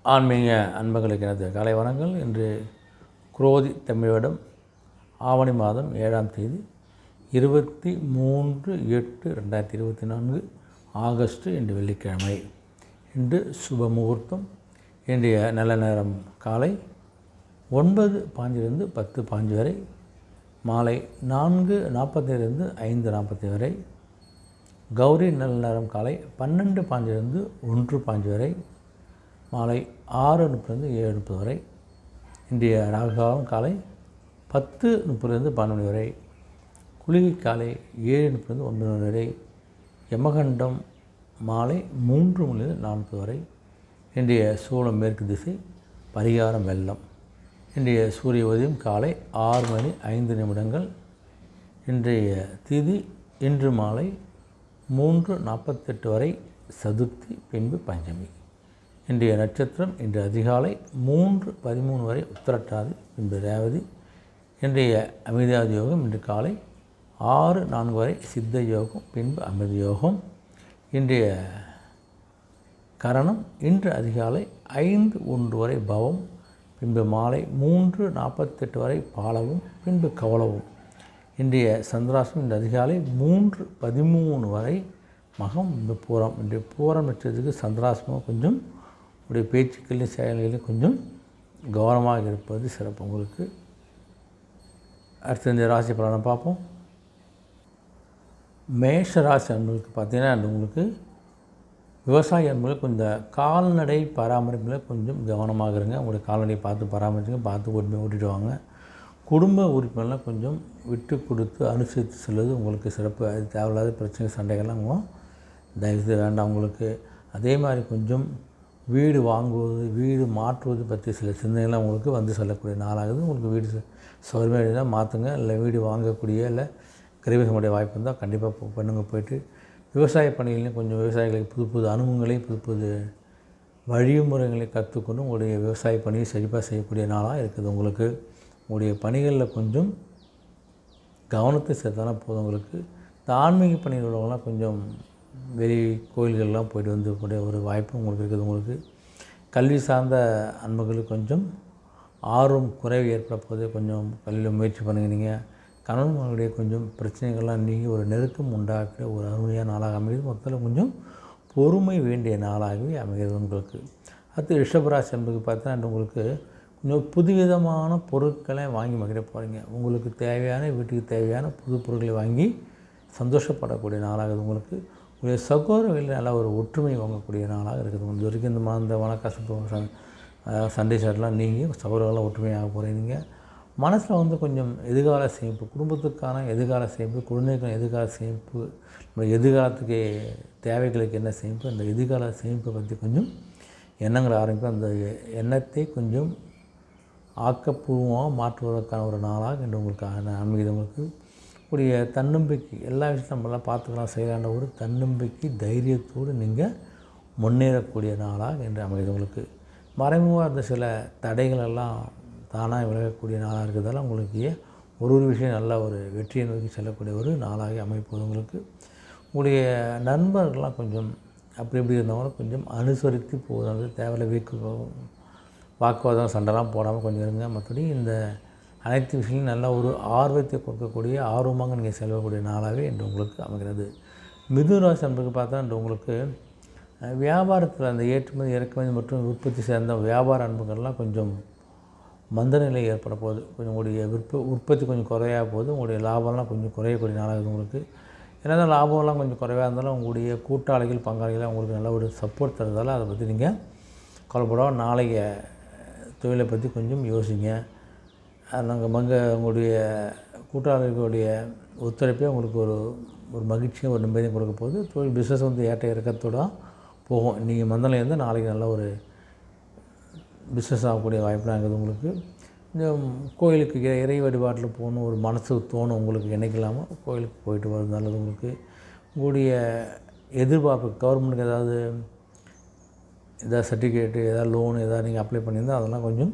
ஆன்மீக அன்பர்களுக்கு எனது காலை வணக்கங்கள். இன்று குரோதி தமிழ் வருடம் ஆவணி மாதம் 7ஆம் தேதி 23/8/2024 ஆகஸ்ட் இன்று வெள்ளிக்கிழமை. இன்று சுப முகூர்த்தம். இன்றைய நல்ல நேரம் காலை 9:05 10:05 வரை, மாலை 4:45 5:45 வரை. கௌரி நல்ல நேரம் காலை 12:05 1:05 வரை, மாலை 6:30 7:30 வரை. இன்றைய ராகுகாலம் காலை 10:30 12 வரை, குளிகை காலை 7:30 9 வரை, யமகண்டம் மாலை 3 4 வரை. இன்றைய சூலம் மேற்கு திசை, பரிகாரம் வெள்ளம். இன்றைய சூரிய உதயம் காலை 6:05. இன்றைய திதி இன்று மாலை 3:48 வரை சதுர்த்தி, பின்பு பஞ்சமி. இன்றைய நட்சத்திரம் இன்று அதிகாலை 3:13 வரை உத்திரட்டாதி, பின்பு ரேவதி. இன்றைய அமிர்தாதி யோகம் இன்று காலை 6:04 வரை சித்த யோகம், பின்பு அமிர்த யோகம். இன்றைய கரணம் இன்று அதிகாலை 5:01 வரை பவம், பின்பு மாலை 3:48 வரை பாலவும், பின்பு கவலவும். இன்றைய சந்திராஷ்டம் இன்று அதிகாலை 3:13 வரை மகம், பின்பு பூரம். இன்றைய பூரம் நட்சத்திரத்துக்கு சந்திராஷ்டமம் கொஞ்சம் உடைய பேச்சுக்களிலும் செயல்களிலும் கொஞ்சம் கவனமாக இருப்பது சிறப்பு உங்களுக்கு. அடுத்த இந்த ராசி பலனை பார்ப்போம். மேஷ ராசி அன்பர்களுக்கு பார்த்தீங்கன்னா, உங்களுக்கு விவசாய அன்பர்களுக்கு கொஞ்சம் கால்நடை பராமரிப்பில் கொஞ்சம் கவனமாக இருங்க. உங்களுடைய கால்நடையை பார்த்து பராமரிச்சுங்க, பார்த்து ஓட்டிட்டு வாங்க. குடும்ப உறுப்பினர்லாம் கொஞ்சம் விட்டு கொடுத்து அனுசரித்து செல்வது உங்களுக்கு சிறப்பு. அது தேவையில்லாத பிரச்சனை சண்டைகள்லாம் தயவுசெய்து வேண்டாம் உங்களுக்கு. அதே மாதிரி கொஞ்சம் வீடு வாங்குவது, வீடு மாற்றுவது பற்றி சில சிந்தனைகள்லாம் உங்களுக்கு வந்து சொல்லக்கூடிய நாளாகுது. உங்களுக்கு வீடு சௌகரியமாக இருந்தால் மாற்றுங்க, இல்லை வீடு வாங்கக்கூடிய இல்லை கிரகங்களுடைய வாய்ப்பு இருந்தால் கண்டிப்பாக பண்ணுங்க. போய்ட்டு விவசாய பணிகளையும் கொஞ்சம் விவசாயிகளுக்கு புது புது அனுபவங்களையும் புது புது வழிமுறைகளை கற்றுக்கொண்டு உங்களுடைய விவசாய பணியை செழிப்பாக செய்யக்கூடிய நாளாக இருக்குது உங்களுக்கு. உங்களுடைய பணிகளில் கொஞ்சம் கவனத்தை சேர்த்தாலும் போதும் உங்களுக்கு. இந்த ஆன்மீக பணிகள் உள்ளவங்களாம் கொஞ்சம் வெளி கோயில்கள்லாம் போய்ட்டு வந்துக்கூடிய ஒரு வாய்ப்பு உங்களுக்கு இருக்குது. உங்களுக்கு கல்வி சார்ந்த அன்புகளுக்கு கொஞ்சம் ஆர்வம் குறைவு ஏற்பட போது கொஞ்சம் கல்வியில் முயற்சி பண்ணுங்க. நீங்கள் கணவனுடைய கொஞ்சம் பிரச்சனைகள்லாம் நீங்கி ஒரு நெருக்கம் உண்டாக்குற ஒரு அருமையான நாளாக அமைகிறது. மொத்தத்தில் கொஞ்சம் பொறுமை வேண்டிய நாளாகவே அமைகிறது உங்களுக்கு. அடுத்து ரிஷபராசி என்பது பார்த்தா உங்களுக்கு கொஞ்சம் புதுவிதமான பொருட்களை வாங்கி மகிழ போகிறீங்க. உங்களுக்கு தேவையான வீட்டுக்கு தேவையான புது பொருட்களை வாங்கி சந்தோஷப்படக்கூடிய நாளாகுது உங்களுக்கு. உங்களுடைய சகோதரர்களில் நல்ல ஒரு ஒற்றுமை வாங்கக்கூடிய நாளாக இருக்குது. இது வரைக்கும் இந்த வணக்கசப்பு சண்டை சாட்டெலாம் நீங்கி சகோதரர்களாக ஒற்றுமையாக போகிறீங்க. மனசில் கொஞ்சம் எதிர்கால சேமிப்பு, குடும்பத்துக்கான எதிர்கால சேமிப்பு, குழந்தைக்கான எதிர்கால சேமிப்பு, நம்ம எதிர்காலத்துக்கு தேவைகளுக்கு என்ன சேமிப்பு, அந்த எதிர்கால சேமிப்பை பற்றி கொஞ்சம் எண்ணங்களை ஆரம்பிக்கும். அந்த எண்ணத்தை கொஞ்சம் ஆக்கப்பூர்வமாக மாற்றுவதற்கான ஒரு நாளாக இன்று உங்களுக்கு அமைகிறது. உங்களுக்கு கூடிய தன்னம்பிக்கை, எல்லா விஷயத்தையும் நம்மளாம் பார்த்துக்கலாம் செய்யலான்ற ஒரு தன்னம்பிக்கை தைரியத்தோடு நீங்கள் முன்னேறக்கூடிய நாளாக இன்று அமைகிறது. உங்களுக்கு மறைமுகமாக இருந்த சில தடைகளெல்லாம் தானாக விலகக்கூடிய நாளாக இருக்கிறதால உங்களுக்கு ஒரு விஷயம் நல்ல ஒரு வெற்றியை நோக்கி செல்லக்கூடிய ஒரு நாளாக அமைப்பது உங்களுக்கு. உங்களுடைய நண்பர்கள்லாம் கொஞ்சம் அப்படி இப்படி இருந்தவங்களும் கொஞ்சம் அனுசரித்து போகிறது. தேவையில்லை வாக்குவாதம் சண்டைலாம் போடாமல் கொஞ்சம் இருங்க. மற்றபடி இந்த அனைத்து விஷயங்களும் நல்ல ஒரு ஆர்வத்தை கொடுக்கக்கூடிய ஆர்வமாக நீங்கள் செல்லக்கூடிய நாளாகவே இன்று உங்களுக்கு அமைகிறது. மிதுன ராசி என்பது பார்த்தா இன்று உங்களுக்கு வியாபாரத்தில் அந்த ஏற்றுமதி இறக்குமதி மற்றும் உற்பத்தி சேர்ந்த வியாபார அன்புகள்லாம் கொஞ்சம் மந்த நிலை ஏற்பட போகுது. கொஞ்சம் உங்களுடைய உற்பத்தி கொஞ்சம் குறையாக போகுது. உங்களுடைய லாபம்லாம் கொஞ்சம் குறையக்கூடிய நாளாகுது உங்களுக்கு. ஏன்னா லாபம்லாம் கொஞ்சம் குறைவாக இருந்தாலும் உங்களுடைய கூட்டாளிகள் பங்காளிகள் உங்களுக்கு நல்ல ஒரு சப்போர்ட் தருறதால அதை பற்றி நீங்கள் கவலைப்படாம நாளைய தொழிலை பற்றி கொஞ்சம் யோசிங்க. உங்களுடைய கூட்டாளர்களுடைய ஒத்துழைப்பே உங்களுக்கு ஒரு மகிழ்ச்சியும் ஒரு நிம்மதியும் கொடுக்க போகுது. தொழில் பிஸ்னஸ் ஏற்ற இறக்கத்தோடு போகும். நீங்கள் மந்தனில் இருந்தால் நாளைக்கு நல்ல ஒரு பிஸ்னஸ் ஆகக்கூடிய வாய்ப்புலாம் இருக்குது உங்களுக்கு. இந்த கோயிலுக்கு இறை வழிபாட்டில் போகணும் ஒரு மனசு தோணும் உங்களுக்கு. என்னைக்கலாமல் கோயிலுக்கு போயிட்டு வர்றது நல்லது உங்களுக்கு. உங்களுடைய எதிர்பார்ப்பு கவர்மெண்ட்டுக்கு ஏதாவது சர்டிஃபிகேட்டு, ஏதாவது லோனு ஏதாவது நீங்கள் அப்ளை பண்ணியிருந்தால் அதெல்லாம் கொஞ்சம்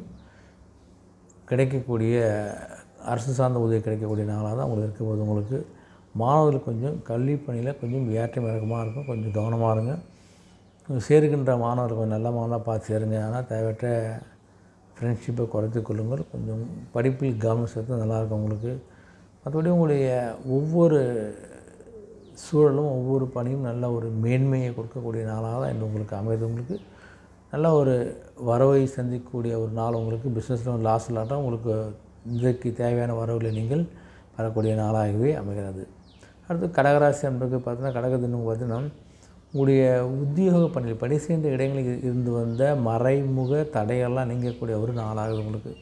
கிடைக்கக்கூடிய அரசு சார்ந்த உதவி கிடைக்கக்கூடிய நாளாக தான் உங்களுக்கு இருக்க போது உங்களுக்கு. மாணவர்களுக்கு கொஞ்சம் கல்வி பணியில் கொஞ்சம் ஏற்றம் இறக்கமாக இருக்கும். கொஞ்சம் கவனமாக இருங்க. சேருகின்ற மாணவர்கள் கொஞ்சம் நல்ல மாணவராக பார்த்து சேருங்க. ஆனால் தேவையற்ற ஃப்ரெண்ட்ஷிப்பை குறைத்து கொள்ளுங்கள். கொஞ்சம் படிப்பில் கவனம் செலுத்த நல்லாயிருக்கும் உங்களுக்கு. மற்றபடி உங்களுடைய ஒவ்வொரு சூழலும் ஒவ்வொரு பணியும் நல்ல ஒரு மேன்மையை கொடுக்கக்கூடிய நாளாக தான் இன்று உங்களுக்கு அமைது. உங்களுக்கு நல்ல ஒரு வரவை சந்திக்கக்கூடிய ஒரு நாள். உங்களுக்கு பிஸ்னஸில் லாஸ் இல்லாட்டால் உங்களுக்கு இன்றைக்கு தேவையான வரவுகளை நீங்கள் பெறக்கூடிய நாளாகவே அமைகிறது. அடுத்து கடகராசி என்பது பார்த்தீங்கன்னா, கடகத்தின்னு பார்த்தீங்கன்னா உங்களுடைய உத்தியோக பணியில் பணி செய்கின்ற இடங்களில் இருந்து வந்த மறைமுக தடையெல்லாம் நீங்கக்கூடிய ஒரு நாளாகுது உங்களுக்கு.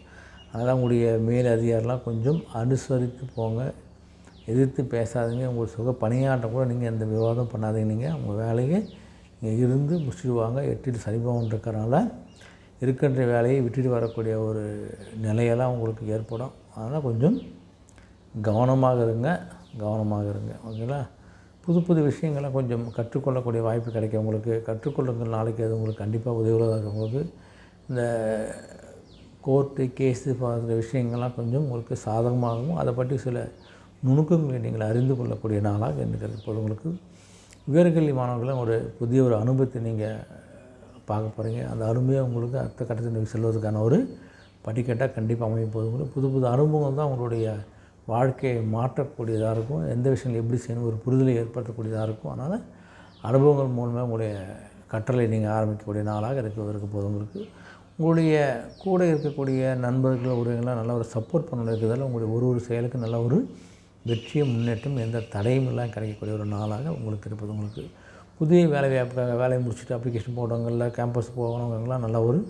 அதனால் உங்களுடைய மேல் அதிகாரிலாம் கொஞ்சம் அனுசரித்து போங்க, எதிர்த்து பேசாதீங்க. உங்கள் பணியாற்ற கூட நீங்கள் எந்த விவாதம் பண்ணாதீங்க. நீங்கள் உங்கள் வேலையை நீங்கள் இருந்து முடிச்சுடுவாங்க. 8 சனி பகவான் இருக்கிறனால இருக்கின்ற வேலையை விட்டுட்டு வரக்கூடிய ஒரு நிலையெல்லாம் உங்களுக்கு ஏற்படும். அதனால் கொஞ்சம் கவனமாக இருங்க. ஓகேங்களா? புது புது விஷயங்களை கொஞ்சம் கற்றுக்கொள்ளக்கூடிய வாய்ப்பு கிடைக்கும் உங்களுக்கு. கற்றுக்கொள்ளுங்கள். நாளைக்கு அது உங்களுக்கு கண்டிப்பாக உதவியாக இருக்கும். உங்களுக்கு இந்த கோர்ட்டு கேஸு போன்ற விஷயங்கள்லாம் கொஞ்சம் உங்களுக்கு சாதகமாகவும் அதை பற்றி சில நுணுக்கங்களை நீங்கள் அறிந்து கொள்ளக்கூடிய நாளாக இருக்கிறது. இப்போது உங்களுக்கு உயர்கல்வி மாணவர்களும் ஒரு புதிய ஒரு அனுபவத்தை நீங்கள் பார்க்க போகிறீங்க. அந்த அனுபவம் உங்களுக்கு அடுத்த கட்டத்தில் செல்வதற்கான ஒரு படிக்கட்டாக கண்டிப்பாக அமையும் போது உங்களுக்கு புது புது அனுபவம் தான் உங்களுடைய வாழ்க்கையை மாற்றக்கூடியதாக இருக்கும். எந்த விஷயங்கள் எப்படி செய்யணும் ஒரு புரிதலை ஏற்படுத்தக்கூடியதாக இருக்கும். அதனால் அனுபவங்கள் மூலமாக உங்களுடைய கற்றலை நீங்கள் ஆரம்பிக்கக்கூடிய நாளாக இருக்க போது உங்களுக்கு உங்களுடைய கூட இருக்கக்கூடிய நண்பர்கள் உறவுகள்லாம் நல்ல ஒரு சப்போர்ட் பண்ண இருக்கிறதால உங்களுடைய ஒரு செயலுக்கு நல்ல ஒரு வெற்றியும் முன்னேற்றம் எந்த தடையும் எல்லாம் கிடைக்கக்கூடிய ஒரு நாளாக உங்களுக்கு இருப்பது. உங்களுக்கு புதிய வேலைவாய்ப்புக்காக வேலையை முடிச்சுட்டு அப்ளிகேஷன் போடுறவங்களில் கேம்பஸ் போகிறவங்கலாம் நல்ல ஒரு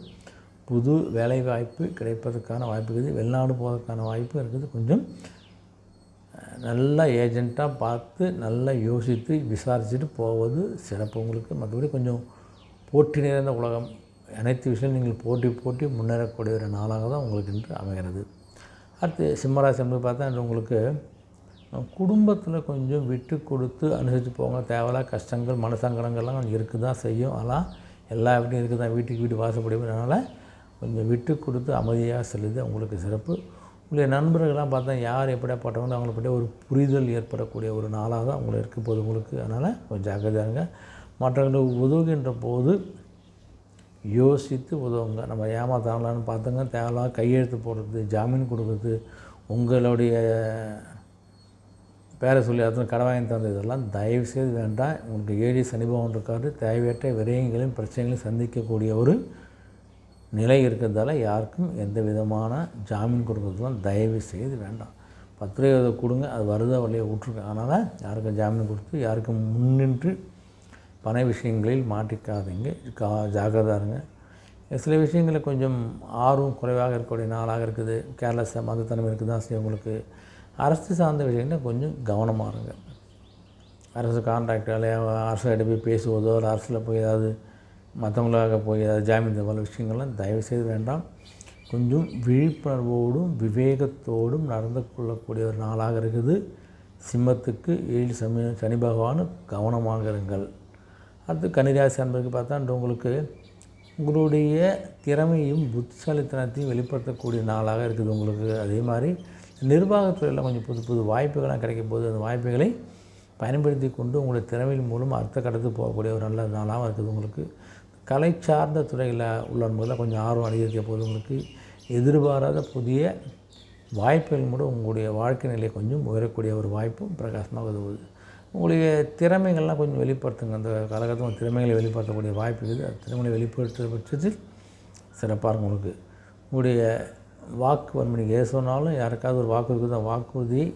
புது வேலைவாய்ப்பு கிடைப்பதற்கான வாய்ப்பு இருக்குது. வெளிநாடு போவதற்கான வாய்ப்பு இருக்குது. கொஞ்சம் நல்லா ஏஜெண்ட்டாக பார்த்து நல்லா யோசித்து விசாரிச்சுட்டு போவது சிறப்பு உங்களுக்கு. மற்றபடி கொஞ்சம் போட்டி நிறைந்த உலகம், அனைத்து விஷயம் நீங்கள் போட்டி முன்னேறக்கூடிய ஒரு நாளாக தான் உங்களுக்கு இன்று அமைகிறது. அடுத்து சிம்மராசி என்பது பார்த்தா இன்று உங்களுக்கு குடும்பத்தில் கொஞ்சம் விட்டு கொடுத்து அனுசரித்து போங்க. தேவையில்லாத கஷ்டங்கள் மனசங்கடங்கள்லாம் கொஞ்சம் இருக்குது தான் செய்யும். அதெல்லாம் எல்லா வீட்டையும் இருக்குது தான், வீட்டுக்கு வாசப்படி. அதனால் கொஞ்சம் விட்டு கொடுத்து அமைதியாக செல்லுது உங்களுக்கு சிறப்பு. உங்களுடைய நண்பர்கள்லாம் பார்த்தா யார் எப்படியாப்பட்டவங்க அவங்கள பற்றி ஒரு புரிதல் ஏற்படக்கூடிய ஒரு நாளாக தான் உங்களுக்கு இருக்க போது உங்களுக்கு. அதனால் கொஞ்சம் ஜாக்கிரதையாக இருங்க. மற்றவங்களுக்கு உதவுகின்ற போது யோசித்து உதவுங்க. நம்ம ஏமாத்தாங்களான்னு பார்த்துங்க. தேவையில்லாத கையெழுத்து போடுறது, ஜாமீன் கொடுக்குறது, உங்களுடைய பேரை சொல்லி அதுவும் கடை வாங்கி தந்தது இதெல்லாம் தயவுசெய்து வேண்டாம். உங்களுக்கு 7 சனி பகவான் இருக்காரு. தேவையற்ற விரயங்களையும் பிரச்சனைகளையும் சந்திக்கக்கூடிய ஒரு நிலை இருக்கிறதால யாருக்கும் எந்த விதமான ஜாமீன் கொடுக்குறதுலாம் தயவு செய்து வேண்டாம். 10 ரூபாய் கொடுங்க, அது வருதா வழியை விட்ருங்க. அதனால் யாருக்கும் ஜாமீன் கொடுத்து யாருக்கும் முன்னின்று பண விஷயங்களில் மாட்டிக்காதீங்க. ஜாக்கிரதாக இருங்க. சில விஷயங்களில் கொஞ்சம் ஆர்வம் குறைவாக இருக்கக்கூடிய நாளாக இருக்குது. கேர்லெஸ் மதத்தனம் இருக்குது தான் செய்யும் உங்களுக்கு. அரசு சார்ந்த விஷயங்களில் கொஞ்சம் கவனமாக இருங்க. அரசு கான்ட்ராக்ட் வேலையை அரசு போய் பேசுவதோ இல்லை அரசில் போய் ஏதாவது மற்றவங்களாக போய் ஏதாவது ஜாமீன் போல விஷயங்கள்லாம் தயவுசெய்து வேண்டாம். கொஞ்சம் விழிப்புணர்வோடும் விவேகத்தோடும் நடந்து கொள்ளக்கூடிய ஒரு நாளாக இருக்குது. சிம்மத்துக்கு 7 சனி பகவான் கவனமாக இருங்கள். அடுத்து கன்னிராசி என்பதுக்கு பார்த்தா உங்களுக்கு உங்களுடைய திறமையும் புத்திசாலித்தனத்தையும் வெளிப்படுத்தக்கூடிய நாளாக இருக்குது உங்களுக்கு. அதே மாதிரி நிர்வாகத்துறையில் கொஞ்சம் புது புது வாய்ப்புகள்லாம் கிடைக்கும் போது அந்த வாய்ப்புகளை பயன்படுத்தி கொண்டு உங்களுடைய திறமையின் மூலம் அடுத்த கடத்துக்கு போகக்கூடிய ஒரு நல்ல நாளாகவும் இருக்குது உங்களுக்கு. கலை சார்ந்த துறையில் உள்ளவர்களில் கொஞ்சம் ஆர்வம் அதிகரிக்க போது உங்களுக்கு எதிர்பாராத புதிய வாய்ப்புகள் கூட உங்களுடைய வாழ்க்கை நிலையை கொஞ்சம் உயரக்கூடிய ஒரு வாய்ப்பும் பிரகாசமாக உதவுது. உங்களுடைய திறமைகள்லாம் கொஞ்சம் வெளிப்படுத்துங்க. அந்த காலகட்டத்தில் திறமைகளை வெளிப்படுத்தக்கூடிய வாய்ப்பு இருக்குது. அந்த திறமைகளை வெளிப்படுத்துகிற பட்சத்தில் சிறப்பாக இருக்கும் உங்களுக்கு. உங்களுடைய வாக்கு வன்மை நீங்கள் எது சொன்னாலும் யாருக்காவது ஒரு வாக்கு இருக்குது, அந்த வாக்குறுதியை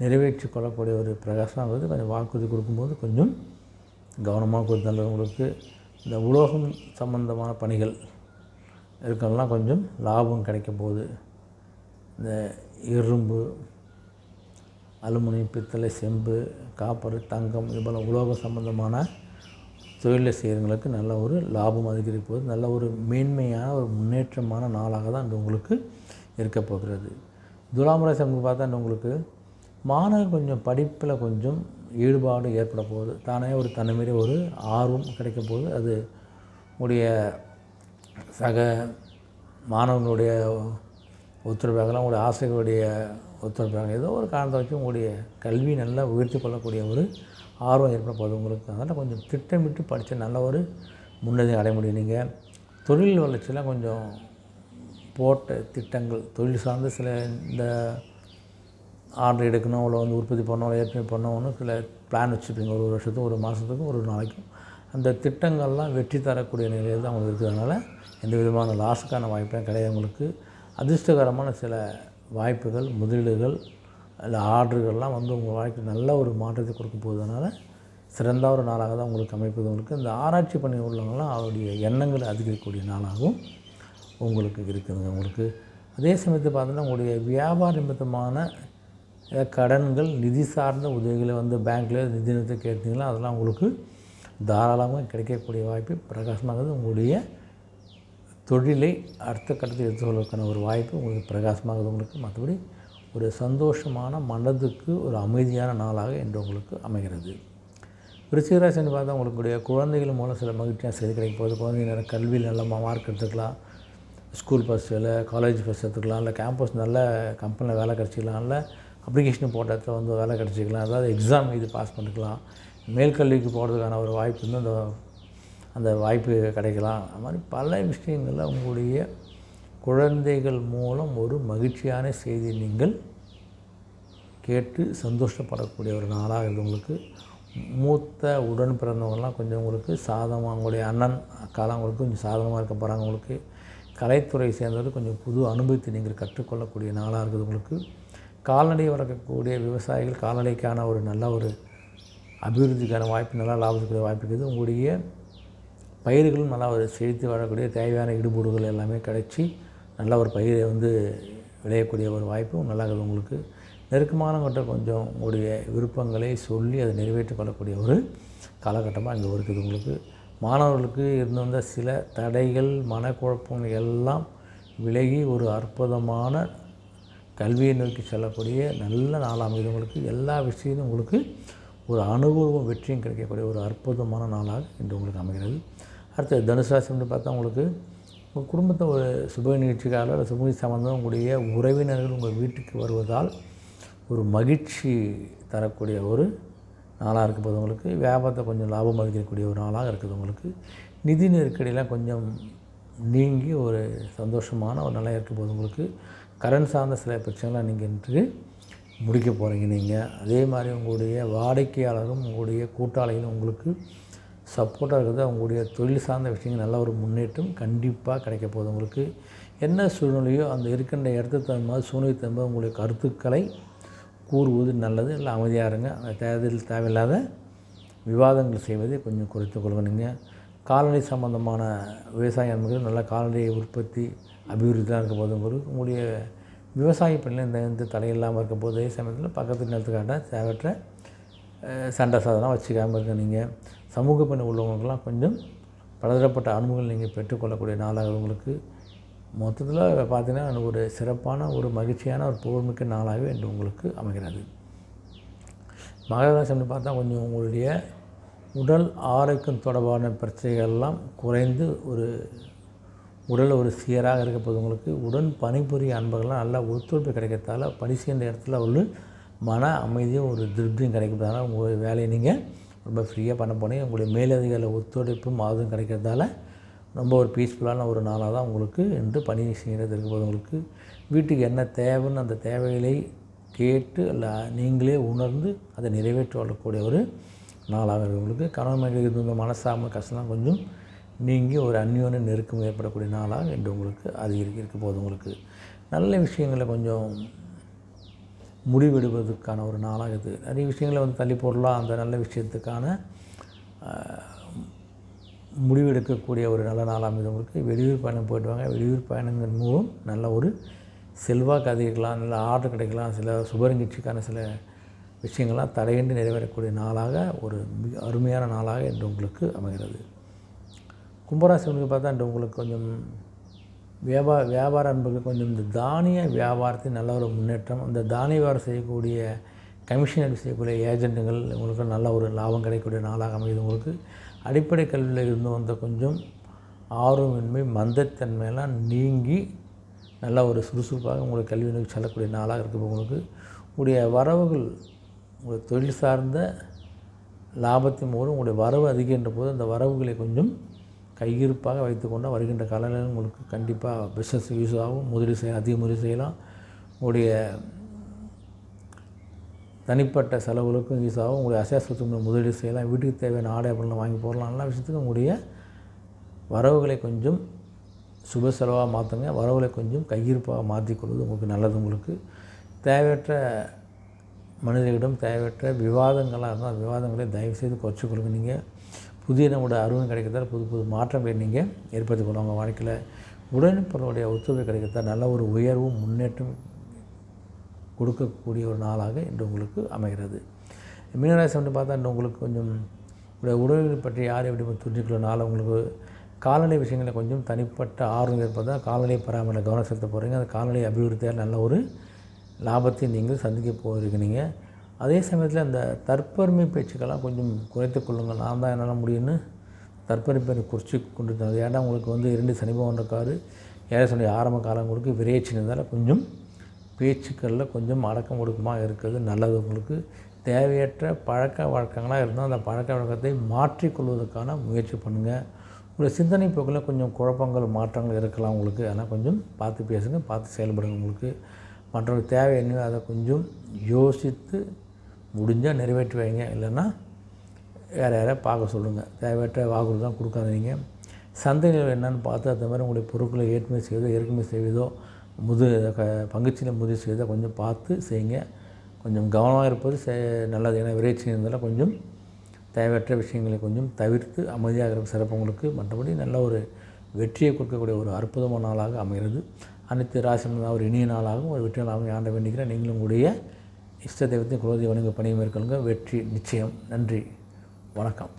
நிறைவேற்றி கொள்ளக்கூடிய ஒரு பிரகாசமாகுது. கொஞ்சம் வாக்குறுதி கொடுக்கும்போது கொஞ்சம் கவனமாக கொடுத்தாலும் உங்களுக்கு இந்த உலோகம் சம்பந்தமான பணிகள் இருக்கலாம் கொஞ்சம் லாபம் கிடைக்கும் போது இந்த இரும்பு, அலுமினியம், பித்தளை, செம்பு, காப்பர், தங்கம் இது போல் உலோகம் சம்பந்தமான தொழிலை செய்கிறவங்களுக்கு நல்ல ஒரு லாபம் அதிகரிக்கும் போது நல்ல ஒரு மேன்மையான ஒரு முன்னேற்றமான நாளாக தான் இந்த உங்களுக்கு இருக்க போகிறது. துலாம் ராசி பார்த்தா உங்களுக்கு மாணவர் கொஞ்சம் படிப்பில் கொஞ்சம் ஈடுபாடு ஏற்பட போகுது. தானே ஒரு தன்னிமீறி ஒரு ஆர்வம் கிடைக்க போது அது உங்களுடைய சக மாணவர்களுடைய ஒத்துழைப்பாகலாம் உங்களுடைய ஆசிரியர்களுடைய ஒத்துழைப்பாக ஏதோ ஒரு காரணத்தை வச்சு உங்களுடைய கல்வி நல்லா உயர்த்தி கொள்ளக்கூடிய ஒரு ஆர்வம் ஏற்பட போகுது உங்களுக்கு. அதனால் கொஞ்சம் திட்டமிட்டு படித்த நல்ல ஒரு முன்னதையும் அடைய முடியும். நீங்கள் தொழில் வளர்ச்சியெலாம் கொஞ்சம் போட்ட திட்டங்கள், தொழில் சார்ந்த சில இந்த ஆர்டர் எடுக்கணும், அவ்வளோ வந்து உற்பத்தி பண்ணணும், ஏற்றுமதி பண்ணணும்னு சில பிளான் வச்சுருப்பீங்க. ஒரு வருஷத்துக்கும், ஒரு மாதத்துக்கும், ஒரு நாளைக்கும். அந்த திட்டங்கள்லாம் வெற்றி தரக்கூடிய நிலையில் தான் உங்களுக்கு இருக்கிறதுனால எந்த விதமான லாஸுக்கான வாய்ப்பே கிடையாது. உங்களுக்கு அதிர்ஷ்டகரமான சில வாய்ப்புகள், முதலீடுகள், இல்லை ஆர்டர்கள்லாம் வந்து உங்கள் வாழ்க்கைக்கு நல்ல ஒரு மாற்றத்தை கொடுக்க போகுதுனால சிறந்த ஒரு நாளாக தான் உங்களுக்கு அமைப்பது. உங்களுக்கு இந்த ஆராய்ச்சி பண்ணி உள்ளவங்களாம் அவருடைய எண்ணங்களை அதிகரிக்கக்கூடிய நாளாகவும் உங்களுக்கு இருக்குதுங்க. உங்களுக்கு அதே சமயத்தை பார்த்தோன்னா உங்களுடைய வியாபார நிமித்தமான கடன்கள், நிதி சார்ந்த உதவிகளை வந்து பேங்க்கில் நிதி நிறுத்த கேட்டீங்களா, அதெல்லாம் உங்களுக்கு தாராளமாக கிடைக்கக்கூடிய வாய்ப்பு பிரகாசமாகுது. உங்களுடைய தொழிலை அடுத்த கட்டத்தில் எடுத்துக்கொள்வதற்கான ஒரு வாய்ப்பு உங்களுக்கு பிரகாசமாகுது. உங்களுக்கு மற்றபடி ஒரு சந்தோஷமான மனதுக்கு ஒரு அமைதியான நாளாக இன்று உங்களுக்கு அமைகிறது. விருச்சிகராசின்னு பார்த்தா உங்களுடைய குழந்தைகள் மூலம் சில மகிழ்ச்சியான செய்தி கிடைக்கும் போது குழந்தைங்க கல்வியில் நல்ல மார்க் எடுத்துக்கலாம், ஸ்கூல் ஃபஸ்ட்டில், காலேஜ் ஃபஸ்ட் எடுத்துக்கலாம், இல்லை கேம்பஸ் நல்ல கம்பெனியில் வேலை கிடச்சிக்கலாம், இல்லை அப்ளிகேஷன் போட்ட இடத்துல வந்து வேலை கிடச்சிக்கலாம், அதாவது எக்ஸாம் இது பாஸ் பண்ணிக்கலாம், மேல்கல்விக்கு போகிறதுக்கான ஒரு வாய்ப்பு வந்து அந்த வாய்ப்பு கிடைக்கலாம். அது மாதிரி பல விஷயங்களில் உங்களுடைய குழந்தைகள் மூலம் ஒரு மகிழ்ச்சியான செய்தி நீங்கள் கேட்டு சந்தோஷப்படக்கூடிய ஒரு நாளாக இருக்குது. உங்களுக்கு மூத்த உடன் பிறந்தவங்கள்லாம் கொஞ்சம் உங்களுக்கு சாதமாக, உங்களுடைய அண்ணன் அக்காலாம் உங்களுக்கு கொஞ்சம் சாதகமாக இருக்க போகிறாங்க. உங்களுக்கு கலைத்துறை சேர்ந்தவர்கள் கொஞ்சம் புது அனுபவத்தை நீங்கள் கற்றுக்கொள்ளக்கூடிய நாளாக இருக்குது. உங்களுக்கு கால்நடை வளர்க்கக்கூடிய விவசாயிகள் கால்நடைக்கான ஒரு நல்ல ஒரு அபிவிருத்திக்கான வாய்ப்பு, நல்லா லாபத்துக்குரிய வாய்ப்பு இருக்குது. உங்களுடைய பயிர்களும் நல்லா ஒரு செழித்து வாழக்கூடிய தேவையான ஈடுபாடுகள் எல்லாமே கிடைச்சி நல்ல ஒரு பயிரை வந்து விளையக்கூடிய ஒரு வாய்ப்பும் நல்லா இருக்குது. உங்களுக்கு நெருக்கமானவங்கிட்ட கொஞ்சம் உங்களுடைய விருப்பங்களை சொல்லி அதை நிறைவேற்றிக் கொள்ளக்கூடிய ஒரு காலகட்டமாக இங்கே இருக்குது. உங்களுக்கு மாணவர்களுக்கு இருந்து வந்த சில தடைகள், மனக்குழப்பங்கள் எல்லாம் விலகி ஒரு அற்புதமான கல்வியை நோக்கி செல்லக்கூடிய நல்ல நாளாக அமைது. உங்களுக்கு எல்லா விஷயத்திலும் உங்களுக்கு ஒரு அனுபவம், வெற்றியும் கிடைக்கக்கூடிய ஒரு அற்புதமான நாளாக இன்று உங்களுக்கு அமைகிறது. அடுத்து தனுசு ராசின்னு பார்த்தா உங்களுக்கு உங்கள் குடும்பத்தை ஒரு சுப நிகழ்ச்சிக்காக, இல்லை சுப சம்பந்தம் உங்களுடைய உறவினர்கள் உங்கள் வீட்டுக்கு வருவதால் ஒரு மகிழ்ச்சி தரக்கூடிய ஒரு நாளாக இருக்க போது. உங்களுக்கு வியாபாரத்தை கொஞ்சம் லாபம் அதிகரிக்கக்கூடிய ஒரு நாளாக இருக்குது. உங்களுக்கு நிதி நெருக்கடியெலாம் கொஞ்சம் நீங்கி ஒரு சந்தோஷமான ஒரு நிலையாக இருக்க போது. உங்களுக்கு கடன் சார்ந்த சில பிரச்சனைலாம் நீங்கள் இன்று முடிக்க போகிறீங்க. நீங்கள் அதே மாதிரி உங்களுடைய வாடிக்கையாளரும் உங்களுடைய கூட்டாளிகளும் உங்களுக்கு சப்போர்ட்டாக இருக்குது. உங்களுடைய தொழில் சார்ந்த விஷயங்கள் நல்ல ஒரு முன்னேற்றம் கண்டிப்பாக கிடைக்க போகுது. உங்களுக்கு என்ன சூழ்நிலையோ அந்த இருக்கின்ற இடத்துக்கு தகுந்த மாதிரி சூழ்நிலை தகுந்த உங்களுடைய கருத்துக்களை கூறுவது நல்லது. இல்லை அமைதியாக இருங்க. அந்த தேவையில்லாத விவாதங்கள் செய்வதை கொஞ்சம் குறைத்து கொள்ளுங்க. கால்நடை சம்பந்தமான விவசாய அன்பர்கள் நல்ல கால்நடை உற்பத்தி அபிவிருத்தியாக இருக்க போதும் உங்களுடைய விவசாய பணியில் எந்த தடையில்லாமல் இருக்க போது. அதே சமயத்தில் பக்கத்து நிலத்துக்காட்ட தேவையற்ற சண்டை சாதனம் வச்சுக்காமல் இருக்க. நீங்கள் சமூக பணி உள்ளவங்களுக்கெல்லாம் கொஞ்சம் பலதரப்பட்ட அனுபவங்கள் நீங்கள் பெற்றுக்கொள்ளக்கூடிய நாளாக உங்களுக்கு மொத்தத்தில் பார்த்திங்கன்னா ஒரு சிறப்பான ஒரு மகிழ்ச்சியான ஒரு புகழ்மிக்க நாளாகவே இன்று உங்களுக்கு அமைகிறது. மகர ராசி பார்த்தா கொஞ்சம் உங்களுடைய உடல் ஆரோக்கியம் தொடர்பான பிரச்சனைகள்லாம் குறைந்து ஒரு உடல் ஒரு சீராக இருக்க போது. உங்களுக்கு உடன் பணிபுரிய அன்பர்கள்லாம் நல்லா ஒத்துழைப்பு கிடைக்கிறதால பணி செய்கிற இடத்துல ஒரு மன அமைதியும் ஒரு திருப்தியும் கிடைக்கிறதால உங்களுடைய வேலையை நீங்கள் ரொம்ப ஃப்ரீயாக பண்ண போனீங்க. உங்களுடைய மேலதிகாரிகள் ஒத்துழைப்பும் அதுவும் கிடைக்கிறதால ரொம்ப ஒரு பீஸ்ஃபுல்லான ஒரு நாளாக தான் உங்களுக்கு இன்று பணி செய்கிறது இருக்க போது. உங்களுக்கு வீட்டுக்கு என்ன தேவைன்னு அந்த தேவைகளை கேட்டு இல்லை நீங்களே உணர்ந்து அதை நிறைவேற்றி வரக்கூடிய ஒரு நாளாக இருக்குது. உங்களுக்கு கணவன் மனைவிக்கு இருந்த மனசாமல் கஷ்டம் கொஞ்சம் நீங்கி ஒரு அந்யோன்ய நெருக்கம் ஏற்படக்கூடிய நாளாக இன்று உங்களுக்கு இருக்க போது. உங்களுக்கு நல்ல விஷயங்களை கொஞ்சம் முடிவெடுப்பதற்கான ஒரு நாளாக இது. நிறைய விஷயங்களை வந்து தள்ளி போடலாம். அந்த நல்ல விஷயத்துக்கான முடிவெடுக்கக்கூடிய ஒரு நல்ல நாளாக அமைது. உங்களுக்கு வெளியூர் பயணம் போய்ட்டு வாங்க. வெளியூர் பயணங்கள் மூலம் நல்ல ஒரு செல்வாக்கு அதிகரிக்கலாம், நல்ல ஆர்டர் கிடைக்கலாம், சில சுப நிகழ்ச்சிக்கான சில விஷயங்கள்லாம் தடையின்றி நிறைவேறக்கூடிய நாளாக ஒரு மிக அருமையான நாளாக இன்று உங்களுக்கு அமைகிறது. கும்பராசிக்கு பார்த்தா இன்று உங்களுக்கு கொஞ்சம் வியாபார அன்புக்கு கொஞ்சம் இந்த தானிய வியாபாரத்தில் நல்ல ஒரு முன்னேற்றம். அந்த தானிய வியாபாரம் செய்யக்கூடிய கமிஷன் செய்யக்கூடிய ஏஜென்ட்டுகள் உங்களுக்கு நல்ல ஒரு லாபம் கிடைக்கக்கூடிய நாளாக அமைது. உங்களுக்கு அடிப்படை கல்வியில் இருந்து வந்த கொஞ்சம் ஆர்வமின்மை, மந்தத்தன்மையெல்லாம் நீங்கி நல்ல ஒரு சுறுசுறுப்பாக உங்களுக்கு கல்வி நோக்கி செல்லக்கூடிய நாளாக இருக்குது. உங்களுக்கு உங்களுடைய வரவுகள் உங்களுடைய தொழில் சார்ந்த லாபத்தின் மூலம் உங்களுடைய வரவு அதிகன்ற போது அந்த வரவுகளை கொஞ்சம் கையிருப்பாக வைத்துக்கொண்டால் வருகின்ற காலங்களில் உங்களுக்கு கண்டிப்பாக பிஸ்னஸ் யூஸ் ஆகும். முதலீடு செய்யலாம், அதிக முதலீடு செய்யலாம். உங்களுடைய தனிப்பட்ட செலவுகளுக்கும் யூஸ் ஆகும். உங்களுடைய அசையா சொத்துக்களை முதலீடு செய்யலாம். வீட்டுக்கு தேவையான ஆடை பொருளை வாங்கி போடலாம். எல்லா விஷயத்துக்கும் உங்களுடைய வரவுகளை கொஞ்சம் சுப செலவாக மாற்றுங்க. வரவுகளை கொஞ்சம் கையிருப்பாக மாற்றிக்கொள்வது உங்களுக்கு நல்லது. உங்களுக்கு தேவையற்ற மனிதர்களிடம் தேவையற்ற விவாதங்களாக இருந்தால் அந்த விவாதங்களை தயவுசெய்து குறைச்சிக்கொள்ளுங்க. நீங்கள் புதிய நம்முடைய அருவம் கிடைக்கிறதால் புது புது மாற்றங்களை நீங்கள் ஏற்படுத்திக் கொள்ளுங்க. உங்கள் வாழ்க்கையில் உடனிப்பொருளுடைய ஒத்துழைப்பு கிடைக்கிறதால் நல்ல ஒரு உயர்வும் முன்னேற்றம் கொடுக்கக்கூடிய ஒரு நாளாக இன்று உங்களுக்கு அமைகிறது. மீனராசி வந்து பார்த்தா இன்று உங்களுக்கு கொஞ்சம் உடல்களை பற்றி யார் எப்படி தெரிஞ்சுக்கலனால உங்களுக்கு கால்நடை விஷயங்களில் கொஞ்சம் தனிப்பட்ட ஆர்வம் ஏற்பட்டால் கால்நடை பராமரிப்பில் கவனம் செலுத்த போகிறீங்க. அந்த கால்நடை அபிவிருத்தியால் நல்ல ஒரு லாபத்தை நீங்கள் சந்திக்க போகிறீங்க. அதே சமயத்தில் அந்த தற்பெருமை பேச்சுக்கெல்லாம் கொஞ்சம் குறைத்து கொள்ளுங்கள். நான் தான் என்னால் முடியும்னு தற்பெருமை குறித்து கொண்டு இருந்தது. ஏன்னா உங்களுக்கு வந்து 2 சனி பகவான் இருக்காரு. ஏழை ஆரம்ப காலங்களுக்கு விரைச்சினதால் கொஞ்சம் பேச்சுக்களில் கொஞ்சம் அடக்கம் ஒடுக்கமாக இருக்கிறது நல்லது. உங்களுக்கு தேவையற்ற பழக்க வழக்கங்களாக இருந்தால் அந்த பழக்க வழக்கத்தை மாற்றிக்கொள்வதற்கான முயற்சி பண்ணுங்கள். உங்களுடைய சிந்தனை போக்கில் கொஞ்சம் குழப்பங்கள் மாற்றங்கள் இருக்கலாம் உங்களுக்கு. ஆனால் கொஞ்சம் பார்த்து பேசுங்க, பார்த்து செயல்படுங்க. உங்களுக்கு மற்றவங்க தேவை என்ன அதை கொஞ்சம் யோசித்து முடிஞ்சால் நிறைவேற்றி வைங்க. இல்லைன்னா வேறு யாரையா பார்க்க சொல்லுங்கள். தேவையற்ற வாக்குறுதி தான் கொடுக்காதீங்க. சந்தைகள் என்னென்னு பார்த்து அந்த மாதிரி உங்களுடைய பொருட்களை ஏற்றுமதி செய்வதோ இறக்குமதி செய்வதோ பங்குச்சீலை முதலீடு செய்வதோ கொஞ்சம் பார்த்து செய்யுங்க. கொஞ்சம் கவனமாக இருப்பது நல்லது. ஏன்னா விரைச்சி இருந்தாலும் கொஞ்சம் தேவையற்ற விஷயங்களை கொஞ்சம் தவிர்த்து அமைதியாக இருக்கிற சிறப்பு உங்களுக்கு. மற்றபடி நல்ல ஒரு வெற்றியை கொடுக்கக்கூடிய ஒரு அற்புதமான நாளாக அமைகிறது. அனைத்து ராசியும் ஒரு இனிய நாளாகவும் ஒரு வெற்றி நாளாகவும் ஆண்ட வேண்டிக்கிறேன். நீங்களும் உங்களுடைய இஷ்ட தெய்வத்தையும் குலதெய்வ வணங்க பணியை மேற்கொள்ளுங்க. வெற்றி நிச்சயம். நன்றி, வணக்கம்.